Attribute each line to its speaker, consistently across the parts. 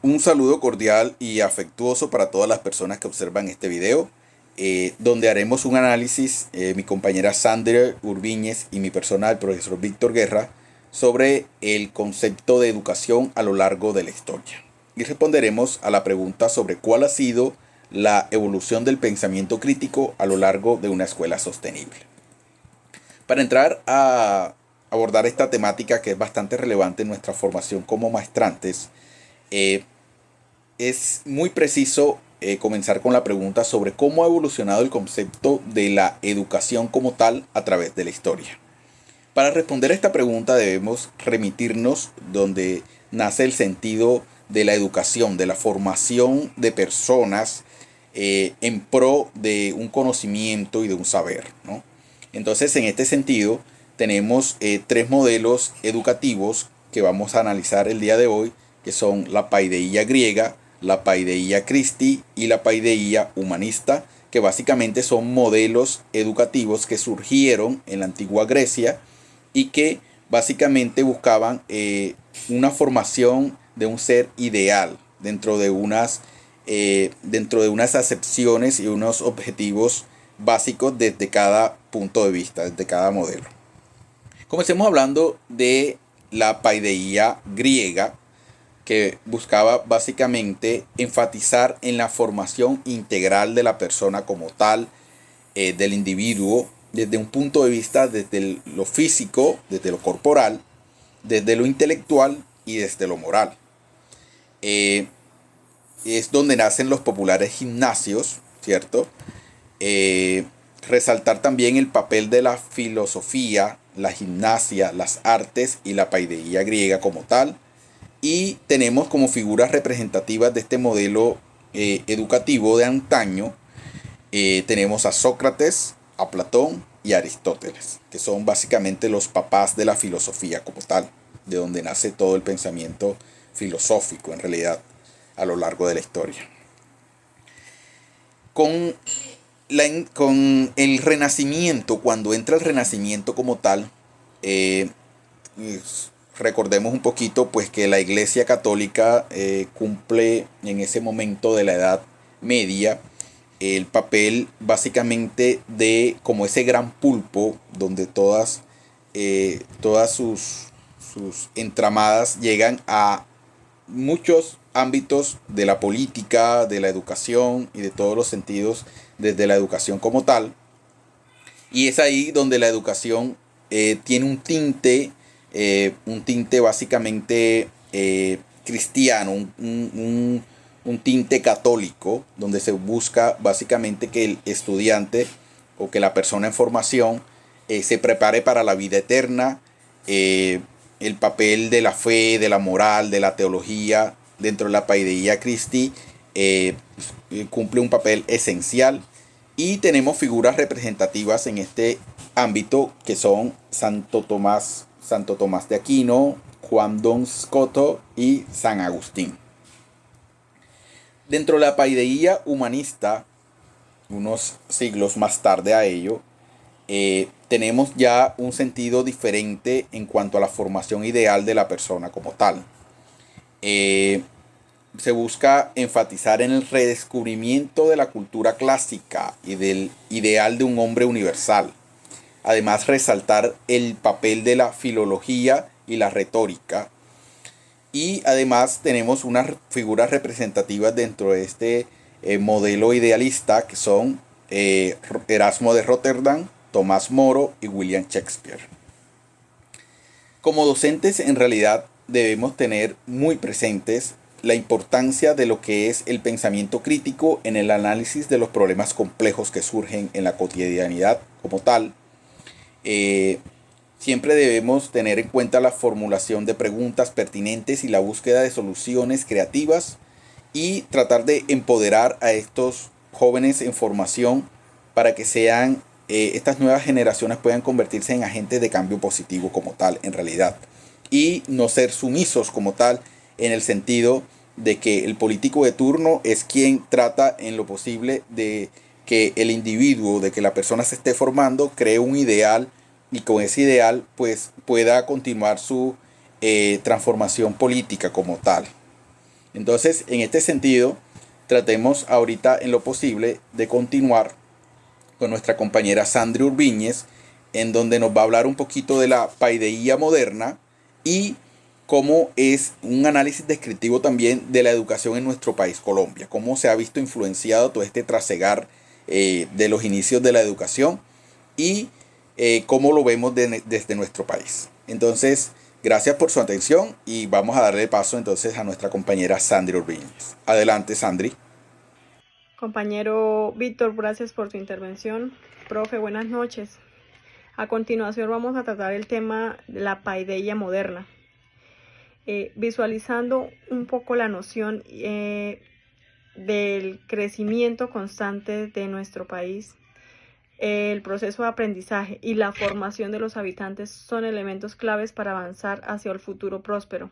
Speaker 1: Un saludo cordial y afectuoso para todas las personas que observan este video, donde haremos un análisis, mi compañera Sandra Urbíñez y mi persona, el profesor Víctor Guerra, sobre el concepto de educación a lo largo de la historia. Y responderemos a la pregunta sobre cuál ha sido la evolución del pensamiento crítico a lo largo de una escuela sostenible. Para entrar a abordar esta temática que es bastante relevante en nuestra formación como maestrantes, eh, es muy preciso comenzar con la pregunta sobre cómo ha evolucionado el concepto de la educación como tal a través de la historia. Para responder a esta pregunta debemos remitirnos donde nace el sentido de la educación, de la formación de personas en pro de un conocimiento y de un saber, ¿no? Entonces, en este sentido, tenemos tres modelos educativos que vamos a analizar el día de hoy, que son la paideía griega, la paideía Christi y la paideía humanista, que básicamente son modelos educativos que surgieron en la antigua Grecia y que básicamente buscaban una formación de un ser ideal dentro de unas acepciones y unos objetivos básicos desde cada punto de vista, desde cada modelo. Comencemos hablando de la paideía griega, que buscaba básicamente enfatizar en la formación integral de la persona como tal, del individuo, desde un punto de vista desde lo físico, desde lo corporal, desde lo intelectual y desde lo moral. Es donde nacen los populares gimnasios, ¿cierto? Resaltar también el papel de la filosofía, la gimnasia, las artes y la paideía griega como tal. Y tenemos como figuras representativas de este modelo educativo de antaño, tenemos a Sócrates, a Platón y a Aristóteles, que son básicamente los papás de la filosofía como tal, de donde nace todo el pensamiento filosófico en realidad a lo largo de la historia. Con, con el Renacimiento, cuando entra el Renacimiento como tal, eh, recordemos un poquito pues que la Iglesia Católica cumple en ese momento de la Edad Media el papel básicamente de como ese gran pulpo donde todas sus entramadas llegan a muchos ámbitos de la política, de la educación y de todos los sentidos desde la educación como tal. Y es ahí donde la educación tiene un tinte básicamente cristiano, un tinte católico, donde se busca básicamente que el estudiante o que la persona en formación se prepare para la vida eterna, el papel de la fe, de la moral, de la teología dentro de la paideía Christi cumple un papel esencial. Y tenemos figuras representativas en este ámbito que son Santo Tomás de Aquino, Juan Don Scoto y San Agustín. Dentro de la paideía humanista, unos siglos más tarde a ello, tenemos ya un sentido diferente en cuanto a la formación ideal de la persona como tal. Se busca enfatizar en el redescubrimiento de la cultura clásica y del ideal de un hombre universal. Además, resaltar el papel de la filología y la retórica. Y además tenemos unas figuras representativas dentro de este modelo idealista que son Erasmo de Rotterdam, Tomás Moro y William Shakespeare. Como docentes en realidad debemos tener muy presentes la importancia de lo que es el pensamiento crítico en el análisis de los problemas complejos que surgen en la cotidianidad como tal. Siempre debemos tener en cuenta la formulación de preguntas pertinentes y la búsqueda de soluciones creativas y tratar de empoderar a estos jóvenes en formación para que sean estas nuevas generaciones puedan convertirse en agentes de cambio positivo como tal en realidad y no ser sumisos como tal en el sentido de que el político de turno es quien trata en lo posible de que el individuo, de que la persona se esté formando, cree un ideal y con ese ideal pues pueda continuar su transformación política como tal. Entonces, en este sentido, tratemos ahorita en lo posible de continuar con nuestra compañera Sandra Urbíñez, en donde nos va a hablar un poquito de la paideía moderna y cómo es un análisis descriptivo también de la educación en nuestro país, Colombia, cómo se ha visto influenciado todo este trasegar de los inicios de la educación y cómo lo vemos desde nuestro país. Entonces, gracias por su atención y vamos a darle paso entonces a nuestra compañera Sandra Urbíñez. Adelante, Sandri.
Speaker 2: Compañero Víctor, gracias por su intervención. Profe, buenas noches. A continuación vamos a tratar el tema de la paideia moderna, visualizando un poco la noción del crecimiento constante de nuestro país. El proceso de aprendizaje y la formación de los habitantes son elementos claves para avanzar hacia el futuro próspero.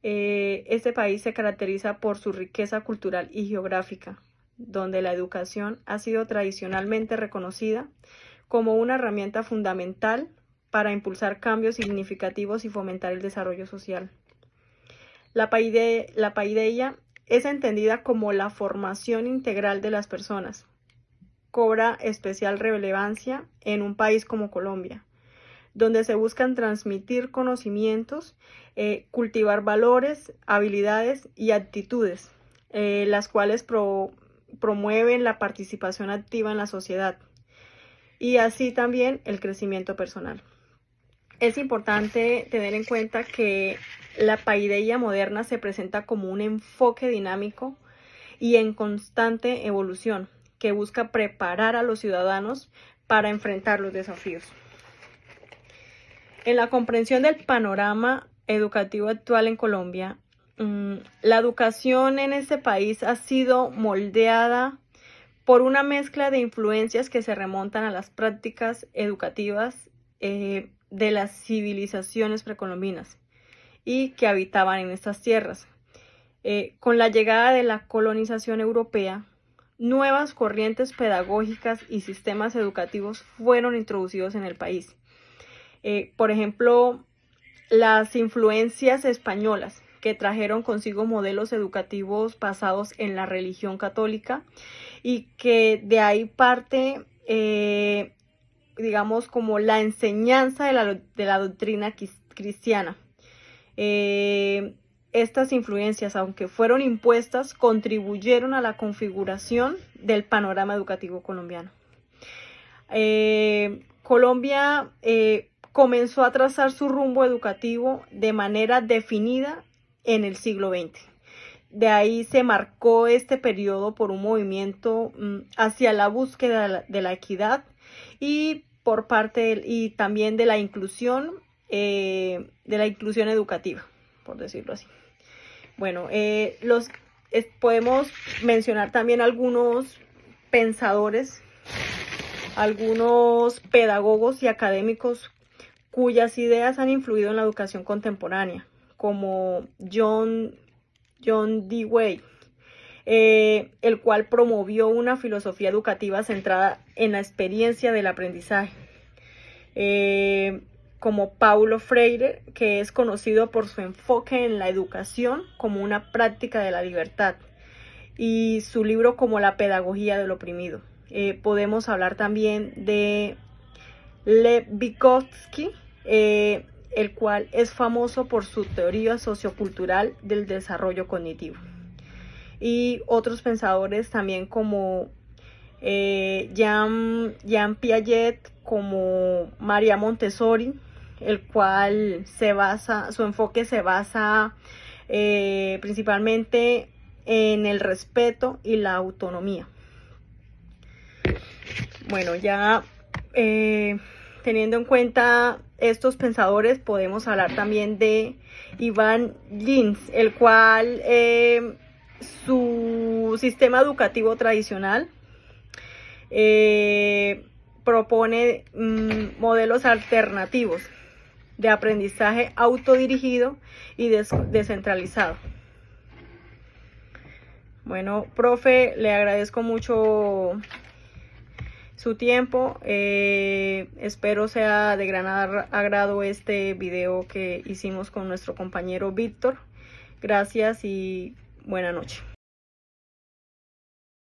Speaker 2: Este país se caracteriza por su riqueza cultural y geográfica, donde la educación ha sido tradicionalmente reconocida como una herramienta fundamental para impulsar cambios significativos y fomentar el desarrollo social. La paideia es entendida como la formación integral de las personas. Cobra especial relevancia en un país como Colombia, donde se buscan transmitir conocimientos, cultivar valores, habilidades y actitudes, las cuales promueven la participación activa en la sociedad y así también el crecimiento personal. Es importante tener en cuenta que la paideia moderna se presenta como un enfoque dinámico y en constante evolución que busca preparar a los ciudadanos para enfrentar los desafíos. En la comprensión del panorama educativo actual en Colombia, la educación en este país ha sido moldeada por una mezcla de influencias que se remontan a las prácticas educativas de las civilizaciones precolombinas y que habitaban en estas tierras. Con la llegada de la colonización europea, nuevas corrientes pedagógicas y sistemas educativos fueron introducidos en el país. Por ejemplo, las influencias españolas que trajeron consigo modelos educativos basados en la religión católica y que de ahí parte, digamos, como la enseñanza de la doctrina cristiana. Estas influencias, aunque fueron impuestas, contribuyeron a la configuración del panorama educativo colombiano. Colombia comenzó a trazar su rumbo educativo de manera definida en el siglo XX. De ahí se marcó este periodo por un movimiento hacia la búsqueda de la equidad y por parte y también de la inclusión educativa, por decirlo así. Bueno, podemos mencionar también algunos pensadores, algunos pedagogos y académicos cuyas ideas han influido en la educación contemporánea, como John Dewey, el cual promovió una filosofía educativa centrada en la experiencia del aprendizaje, como Paulo Freire, que es conocido por su enfoque en la educación como una práctica de la libertad, y su libro como La pedagogía del oprimido. Podemos hablar también de Lev Vygotsky, el cual es famoso por su teoría sociocultural del desarrollo cognitivo. Y otros pensadores también como Jean Piaget, como María Montessori, el cual su enfoque se basa principalmente en el respeto y la autonomía. Bueno, ya teniendo en cuenta estos pensadores, podemos hablar también de Ivan Lins, el cual su sistema educativo tradicional propone modelos alternativos de aprendizaje autodirigido y descentralizado. Bueno, profe, le agradezco mucho su tiempo. Espero sea de gran agrado este video que hicimos con nuestro compañero Víctor. Gracias y buena noche.